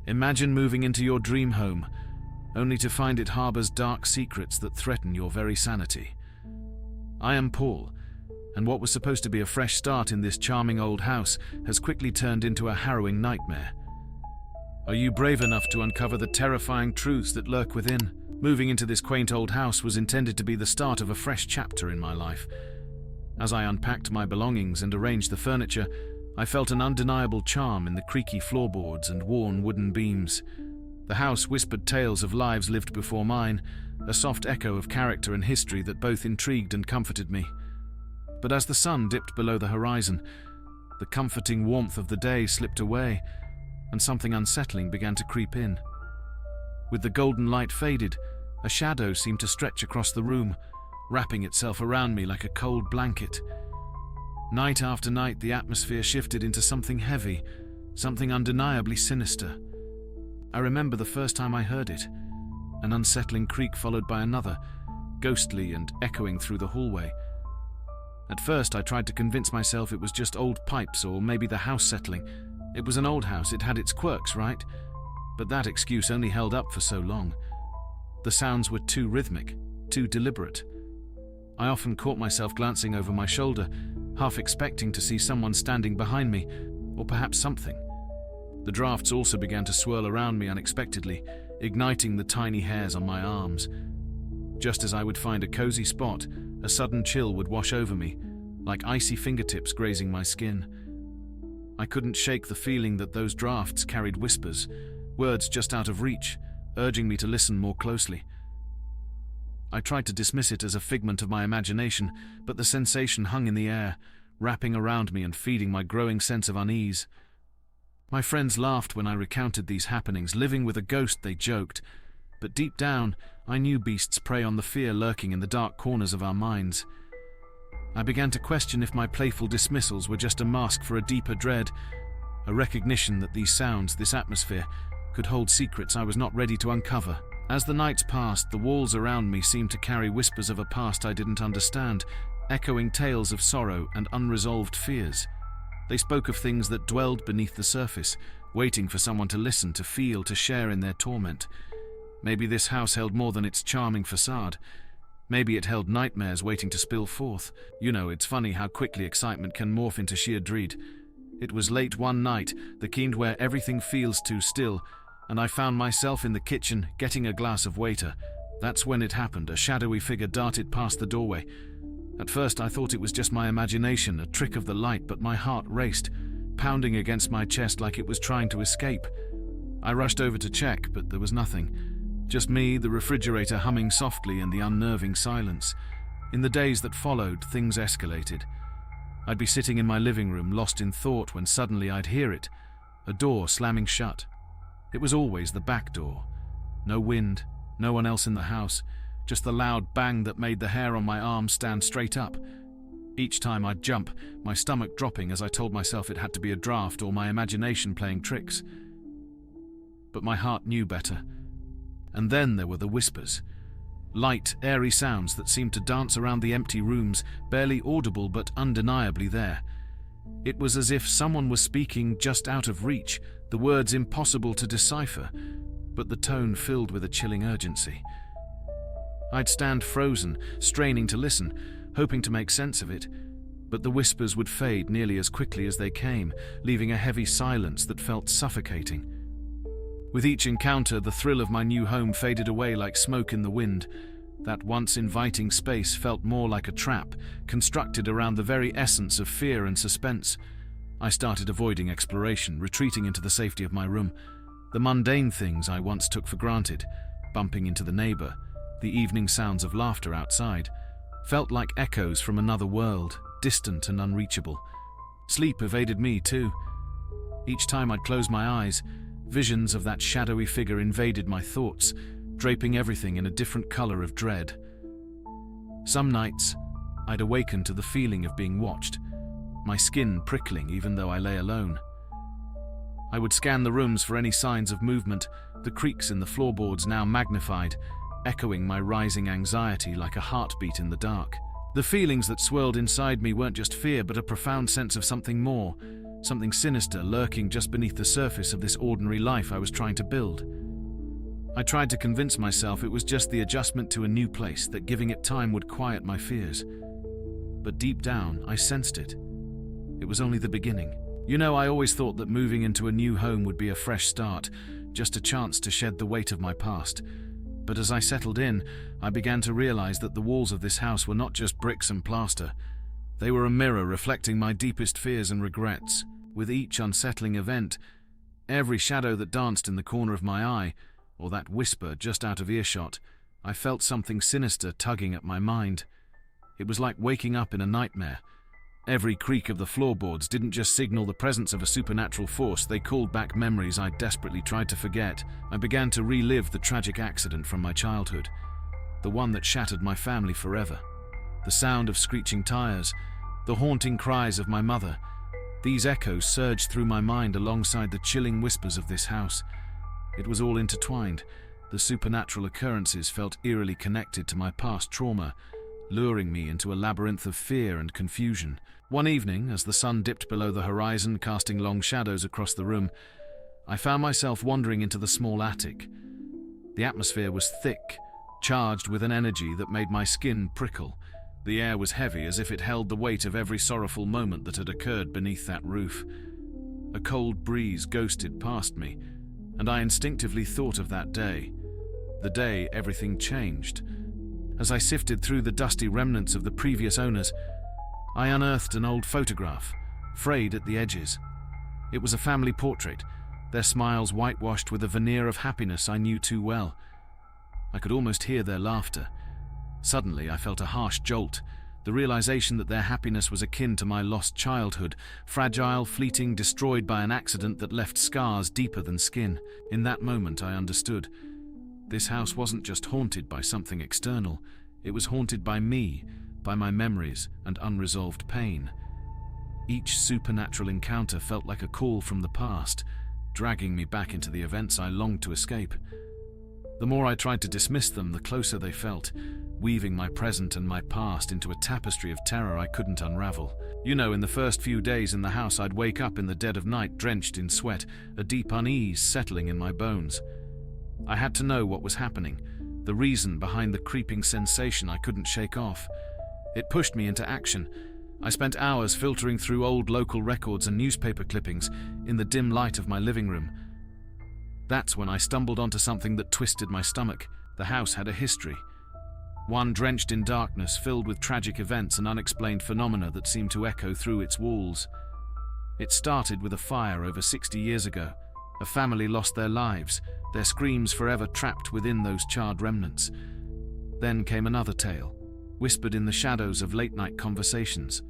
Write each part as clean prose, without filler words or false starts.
Imagine moving into your dream home, only to find it harbors dark secrets that threaten your very sanity. I am Paul, and what was supposed to be a fresh start in this charming old house has quickly turned into a harrowing nightmare. Are you brave enough to uncover the terrifying truths that lurk within? Moving into this quaint old house was intended to be the start of a fresh chapter in my life. As I unpacked my belongings and arranged the furniture, I felt an undeniable charm in the creaky floorboards and worn wooden beams. The house whispered tales of lives lived before mine, a soft echo of character and history that both intrigued and comforted me. But as the sun dipped below the horizon, the comforting warmth of the day slipped away, and something unsettling began to creep in. With the golden light faded, a shadow seemed to stretch across the room, wrapping itself around me like a cold blanket. Night after night, the atmosphere shifted into something heavy, something undeniably sinister. I remember the first time I heard it, an unsettling creak followed by another, ghostly and echoing through the hallway. At first, I tried to convince myself it was just old pipes or maybe the house settling. It was an old house, it had its quirks, right? But that excuse only held up for so long. The sounds were too rhythmic, too deliberate. I often caught myself glancing over my shoulder, half expecting to see someone standing behind me, or perhaps something. The drafts also began to swirl around me unexpectedly, igniting the tiny hairs on my arms. Just as I would find a cozy spot, a sudden chill would wash over me, like icy fingertips grazing my skin. I couldn't shake the feeling that those drafts carried whispers, words just out of reach, urging me to listen more closely. I tried to dismiss it as a figment of my imagination, but the sensation hung in the air, wrapping around me and feeding my growing sense of unease. My friends laughed when I recounted these happenings. Living with a ghost, they joked, but deep down, I knew beasts prey on the fear lurking in the dark corners of our minds. I began to question if my playful dismissals were just a mask for a deeper dread, a recognition that these sounds, this atmosphere, could hold secrets I was not ready to uncover. As the nights passed, the walls around me seemed to carry whispers of a past I didn't understand, echoing tales of sorrow and unresolved fears. They spoke of things that dwelled beneath the surface, waiting for someone to listen, to feel, to share in their torment. Maybe this house held more than its charming facade. Maybe it held nightmares waiting to spill forth. You know, it's funny how quickly excitement can morph into sheer dread. It was late one night, the kind where everything feels too still, and I found myself in the kitchen, getting a glass of water. That's when it happened. A shadowy figure darted past the doorway. At first I thought it was just my imagination, a trick of the light, but my heart raced, pounding against my chest like it was trying to escape. I rushed over to check, but there was nothing. Just me, the refrigerator humming softly, and the unnerving silence. In the days that followed, things escalated. I'd be sitting in my living room, lost in thought, when suddenly I'd hear it, a door slamming shut. It was always the back door. No wind, no one else in the house, just the loud bang that made the hair on my arm stand straight up. Each time I'd jump, my stomach dropping as I told myself it had to be a draft or my imagination playing tricks. But my heart knew better. And then there were the whispers. Light, airy sounds that seemed to dance around the empty rooms, barely audible but undeniably there. It was as if someone was speaking just out of reach, the words impossible to decipher, but the tone filled with a chilling urgency. I'd stand frozen, straining to listen, hoping to make sense of it, but the whispers would fade nearly as quickly as they came, leaving a heavy silence that felt suffocating. With each encounter, the thrill of my new home faded away like smoke in the wind. That once inviting space felt more like a trap, constructed around the very essence of fear and suspense. I started avoiding exploration, retreating into the safety of my room. The mundane things I once took for granted, bumping into the neighbor, the evening sounds of laughter outside, felt like echoes from another world, distant and unreachable. Sleep evaded me too. Each time I'd close my eyes, visions of that shadowy figure invaded my thoughts, draping everything in a different color of dread. Some nights, I'd awaken to the feeling of being watched, my skin prickling even though I lay alone. I would scan the rooms for any signs of movement, the creaks in the floorboards now magnified, echoing my rising anxiety like a heartbeat in the dark. The feelings that swirled inside me weren't just fear, but a profound sense of something more, something sinister lurking just beneath the surface of this ordinary life I was trying to build. I tried to convince myself it was just the adjustment to a new place, that giving it time would quiet my fears. But deep down, I sensed it. It was only the beginning. I always thought that moving into a new home would be a fresh start, just a chance to shed the weight of my past. But as I settled in, I began to realize that the walls of this house were not just bricks and plaster. They were a mirror reflecting my deepest fears and regrets. With each unsettling event, every shadow that danced in the corner of my eye, or that whisper just out of earshot, I felt something sinister tugging at my mind. It was like waking up in a nightmare. Every creak of the floorboards didn't just signal the presence of a supernatural force, they called back memories I desperately tried to forget. I began to relive the tragic accident from my childhood, the one that shattered my family forever. The sound of screeching tires, the haunting cries of my mother, these echoes surged through my mind alongside the chilling whispers of this house. It was all intertwined. The supernatural occurrences felt eerily connected to my past trauma, luring me into a labyrinth of fear and confusion. One evening, as the sun dipped below the horizon, casting long shadows across the room, I found myself wandering into the small attic. The atmosphere was thick, charged with an energy that made my skin prickle. The air was heavy, as if it held the weight of every sorrowful moment that had occurred beneath that roof. A cold breeze ghosted past me, and I instinctively thought of that day, the day everything changed. As I sifted through the dusty remnants of the previous owners, I unearthed an old photograph, frayed at the edges. It was a family portrait, their smiles whitewashed with a veneer of happiness I knew too well. I could almost hear their laughter. Suddenly, I felt a harsh jolt, the realization that their happiness was akin to my lost childhood, fragile, fleeting, destroyed by an accident that left scars deeper than skin. In that moment, I understood. This house wasn't just haunted by something external, it was haunted by me, by my memories and unresolved pain. Each supernatural encounter felt like a call from the past, dragging me back into the events I longed to escape. The more I tried to dismiss them, the closer they felt, weaving my present and my past into a tapestry of terror I couldn't unravel. In the first few days in the house, I'd wake up in the dead of night drenched in sweat, a deep unease settling in my bones. I had to know what was happening, the reason behind the creeping sensation I couldn't shake off. It pushed me into action. I spent hours filtering through old local records and newspaper clippings in the dim light of my living room. That's when I stumbled onto something that twisted my stomach. The house had a history. One drenched in darkness, filled with tragic events and unexplained phenomena that seemed to echo through its walls. It started with a fire over 60 years ago. A family lost their lives, their screams forever trapped within those charred remnants. Then came another tale, whispered in the shadows of late-night conversations.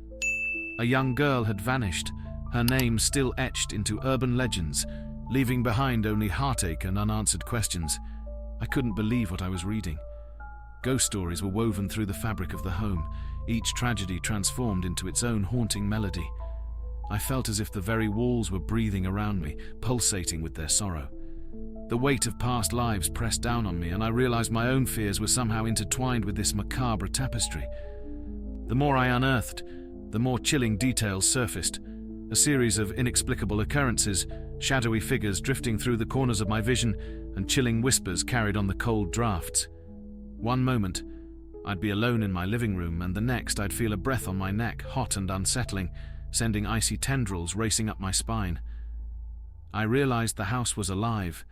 A young girl had vanished, her name still etched into urban legends, leaving behind only heartache and unanswered questions. I couldn't believe what I was reading. Ghost stories were woven through the fabric of the home, each tragedy transformed into its own haunting melody. I felt as if the very walls were breathing around me, pulsating with their sorrow. The weight of past lives pressed down on me, and I realized my own fears were somehow intertwined with this macabre tapestry. The more I unearthed, the more chilling details surfaced. A series of inexplicable occurrences, shadowy figures drifting through the corners of my vision, and chilling whispers carried on the cold drafts. One moment, I'd be alone in my living room, and the next I'd feel a breath on my neck, hot and unsettling, sending icy tendrils racing up my spine. I realized the house was alive,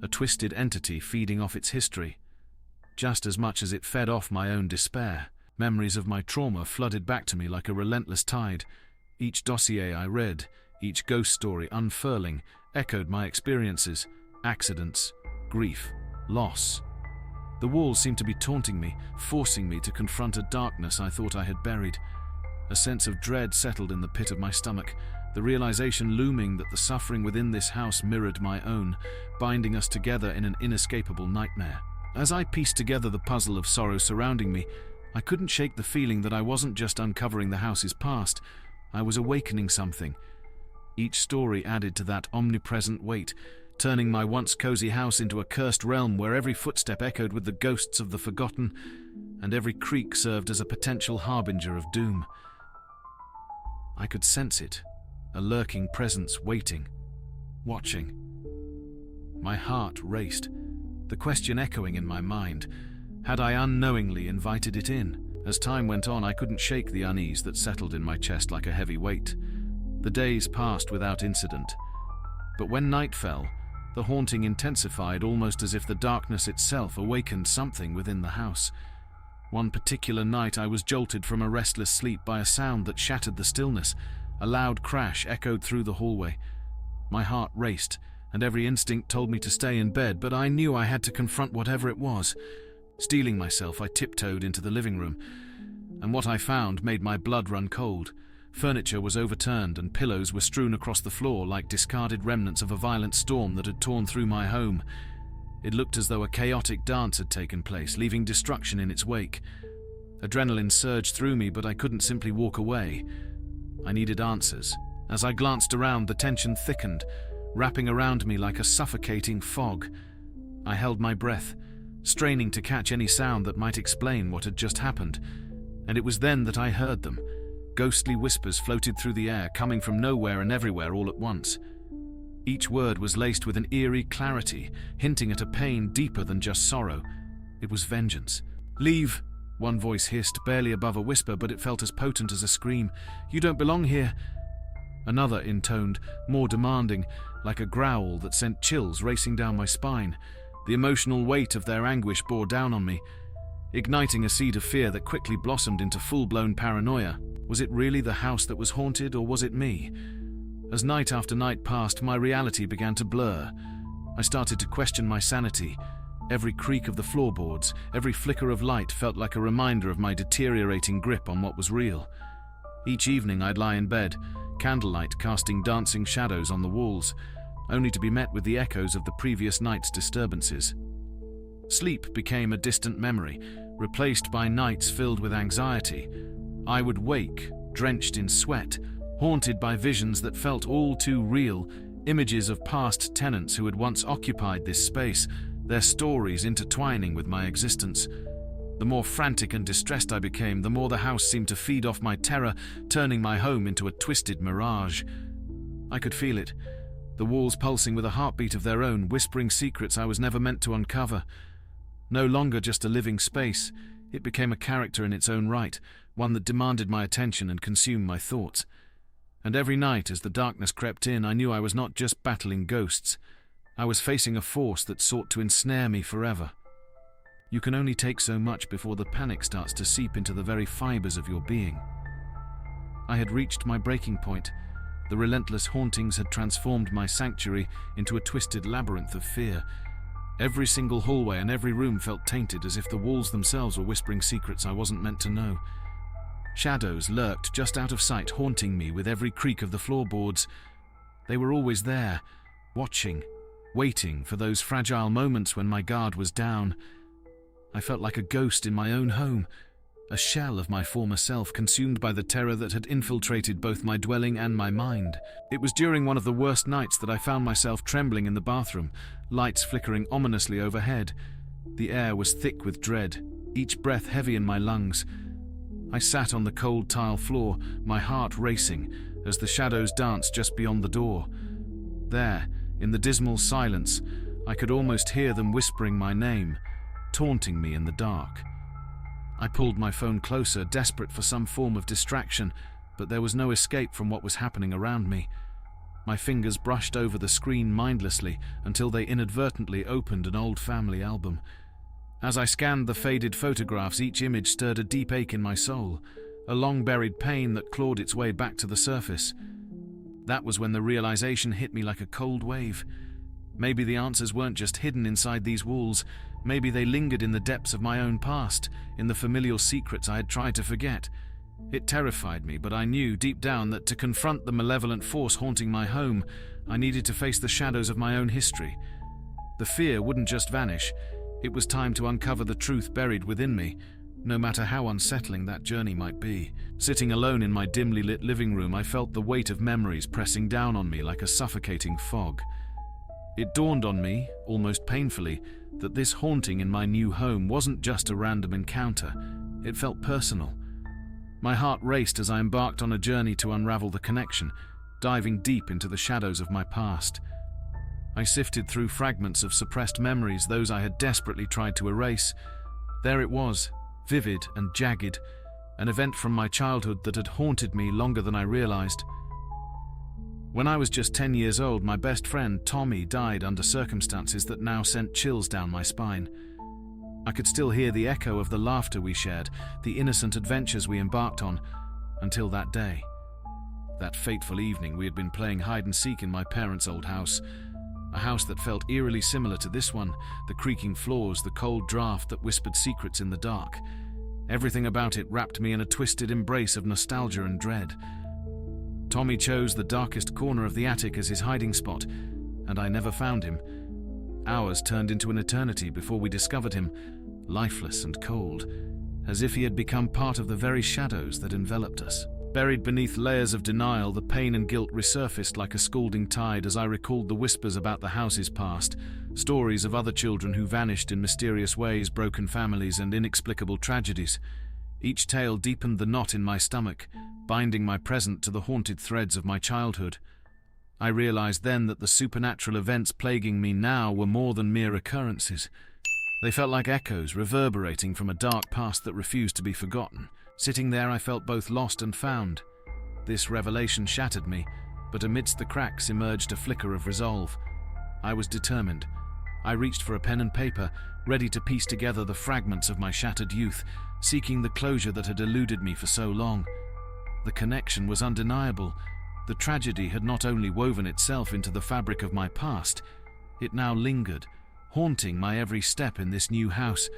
a twisted entity feeding off its history. Just as much as it fed off my own despair, memories of my trauma flooded back to me like a relentless tide. Each dossier I read, each ghost story unfurling, echoed my experiences, accidents, grief, loss. The walls seemed to be taunting me, forcing me to confront a darkness I thought I had buried. A sense of dread settled in the pit of my stomach, the realization looming that the suffering within this house mirrored my own, binding us together in an inescapable nightmare. As I pieced together the puzzle of sorrow surrounding me, I couldn't shake the feeling that I wasn't just uncovering the house's past, I was awakening something. Each story added to that omnipresent weight, turning my once cozy house into a cursed realm where every footstep echoed with the ghosts of the forgotten, and every creak served as a potential harbinger of doom. I could sense it, a lurking presence waiting, watching. My heart raced, the question echoing in my mind. Had I unknowingly invited it in? As time went on, I couldn't shake the unease that settled in my chest like a heavy weight. The days passed without incident. But when night fell, the haunting intensified, almost as if the darkness itself awakened something within the house. One particular night I was jolted from a restless sleep by a sound that shattered the stillness. A loud crash echoed through the hallway. My heart raced, and every instinct told me to stay in bed, but I knew I had to confront whatever it was. Steeling myself, I tiptoed into the living room, and what I found made my blood run cold. Furniture was overturned and pillows were strewn across the floor like discarded remnants of a violent storm that had torn through my home. It looked as though a chaotic dance had taken place, leaving destruction in its wake. Adrenaline surged through me, but I couldn't simply walk away. I needed answers. As I glanced around, the tension thickened, wrapping around me like a suffocating fog. I held my breath, straining to catch any sound that might explain what had just happened. And it was then that I heard them. Ghostly whispers floated through the air, coming from nowhere and everywhere all at once. Each word was laced with an eerie clarity, hinting at a pain deeper than just sorrow. It was vengeance. "Leave," one voice hissed, barely above a whisper, but it felt as potent as a scream. "You don't belong here." Another intoned, more demanding, like a growl that sent chills racing down my spine. The emotional weight of their anguish bore down on me, igniting a seed of fear that quickly blossomed into full-blown paranoia. Was it really the house that was haunted, or was it me? As night after night passed, my reality began to blur. I started to question my sanity. Every creak of the floorboards, every flicker of light felt like a reminder of my deteriorating grip on what was real. Each evening I'd lie in bed, candlelight casting dancing shadows on the walls, only to be met with the echoes of the previous night's disturbances. Sleep became a distant memory, replaced by nights filled with anxiety. I would wake, drenched in sweat, haunted by visions that felt all too real, images of past tenants who had once occupied this space, their stories intertwining with my existence. The more frantic and distressed I became, the more the house seemed to feed off my terror, turning my home into a twisted mirage. I could feel it, the walls pulsing with a heartbeat of their own, whispering secrets I was never meant to uncover. No longer just a living space, it became a character in its own right, one that demanded my attention and consumed my thoughts. And every night as the darkness crept in, I knew I was not just battling ghosts. I was facing a force that sought to ensnare me forever. You can only take so much before the panic starts to seep into the very fibers of your being. I had reached my breaking point. The relentless hauntings had transformed my sanctuary into a twisted labyrinth of fear. Every single hallway and every room felt tainted, as if the walls themselves were whispering secrets I wasn't meant to know. Shadows lurked just out of sight, haunting me with every creak of the floorboards. They were always there, watching, waiting for those fragile moments when my guard was down. I felt like a ghost in my own home, a shell of my former self, consumed by the terror that had infiltrated both my dwelling and my mind. It was during one of the worst nights that I found myself trembling in the bathroom, lights flickering ominously overhead. The air was thick with dread, each breath heavy in my lungs. I sat on the cold tile floor, my heart racing, as the shadows danced just beyond the door. There, in the dismal silence, I could almost hear them whispering my name, taunting me in the dark. I pulled my phone closer, desperate for some form of distraction, but there was no escape from what was happening around me. My fingers brushed over the screen mindlessly until they inadvertently opened an old family album. As I scanned the faded photographs, each image stirred a deep ache in my soul, a long-buried pain that clawed its way back to the surface. That was when the realization hit me like a cold wave. Maybe the answers weren't just hidden inside these walls. Maybe they lingered in the depths of my own past, in the familial secrets I had tried to forget. It terrified me, but I knew deep down that to confront the malevolent force haunting my home, I needed to face the shadows of my own history. The fear wouldn't just vanish. It was time to uncover the truth buried within me, no matter how unsettling that journey might be. Sitting alone in my dimly lit living room, I felt the weight of memories pressing down on me like a suffocating fog. It dawned on me, almost painfully, that this haunting in my new home wasn't just a random encounter. It felt personal. My heart raced as I embarked on a journey to unravel the connection. diving deep into the shadows of my past. I sifted through fragments of suppressed memories, those I had desperately tried to erase. There it was, vivid and jagged, an event from my childhood that had haunted me longer than I realized. When I was just 10 years old, my best friend, Tommy, died under circumstances that now sent chills down my spine. I could still hear the echo of the laughter we shared, the innocent adventures we embarked on, until that day. That fateful evening, we had been playing hide-and-seek in my parents' old house, a house that felt eerily similar to this one, the creaking floors, the cold draft that whispered secrets in the dark. Everything about it wrapped me in a twisted embrace of nostalgia and dread. Tommy chose the darkest corner of the attic as his hiding spot, and I never found him. Hours turned into an eternity before we discovered him, lifeless and cold, as if he had become part of the very shadows that enveloped us. Buried beneath layers of denial, the pain and guilt resurfaced like a scalding tide as I recalled the whispers about the house's past, stories of other children who vanished in mysterious ways, broken families, and inexplicable tragedies. Each tale deepened the knot in my stomach, binding my present to the haunted threads of my childhood. I realized then that the supernatural events plaguing me now were more than mere occurrences. They felt like echoes reverberating from a dark past that refused to be forgotten. Sitting there, I felt both lost and found. This revelation shattered me, but amidst the cracks emerged a flicker of resolve. I was determined. I reached for a pen and paper, ready to piece together the fragments of my shattered youth, seeking the closure that had eluded me for so long. The connection was undeniable. The tragedy had not only woven itself into the fabric of my past, it now lingered, haunting my every step in this new house,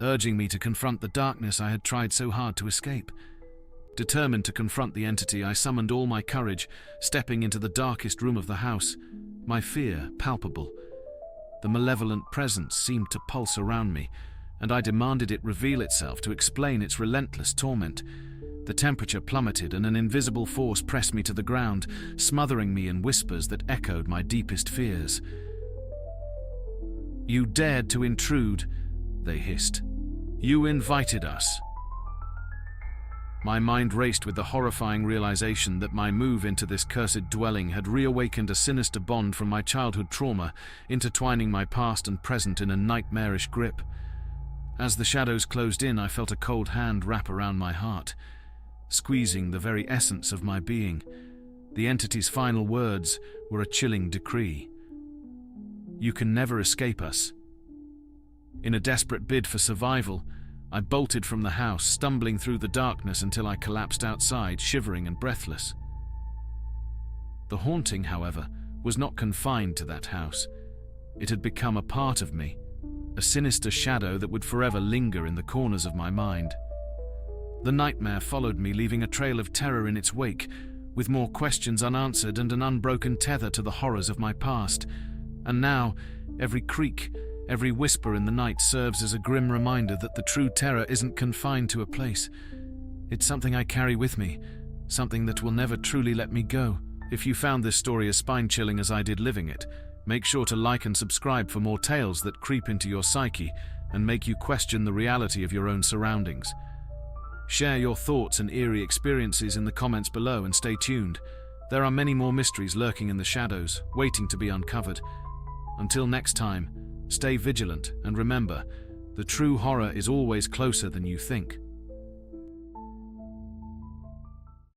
urging me to confront the darkness I had tried so hard to escape. Determined to confront the entity, I summoned all my courage, stepping into the darkest room of the house, my fear palpable. The malevolent presence seemed to pulse around me, and I demanded it reveal itself to explain its relentless torment. The temperature plummeted, and an invisible force pressed me to the ground, smothering me in whispers that echoed my deepest fears. "You dared to intrude," they hissed. "You invited us." My mind raced with the horrifying realization that my move into this cursed dwelling had reawakened a sinister bond from my childhood trauma, intertwining my past and present in a nightmarish grip. As the shadows closed in, I felt a cold hand wrap around my heart, squeezing the very essence of my being. The entity's final words were a chilling decree. "You can never escape us." In a desperate bid for survival, I bolted from the house, stumbling through the darkness until I collapsed outside, shivering and breathless. The haunting, however, was not confined to that house. It had become a part of me, a sinister shadow that would forever linger in the corners of my mind. The nightmare followed me, leaving a trail of terror in its wake, with more questions unanswered and an unbroken tether to the horrors of my past. And now, every creak, every whisper in the night serves as a grim reminder that the true terror isn't confined to a place. It's something I carry with me, something that will never truly let me go. If you found this story as spine-chilling as I did living it, make sure to like and subscribe for more tales that creep into your psyche and make you question the reality of your own surroundings. Share your thoughts and eerie experiences in the comments below, and stay tuned. There are many more mysteries lurking in the shadows, waiting to be uncovered. Until next time, stay vigilant and remember, the true horror is always closer than you think.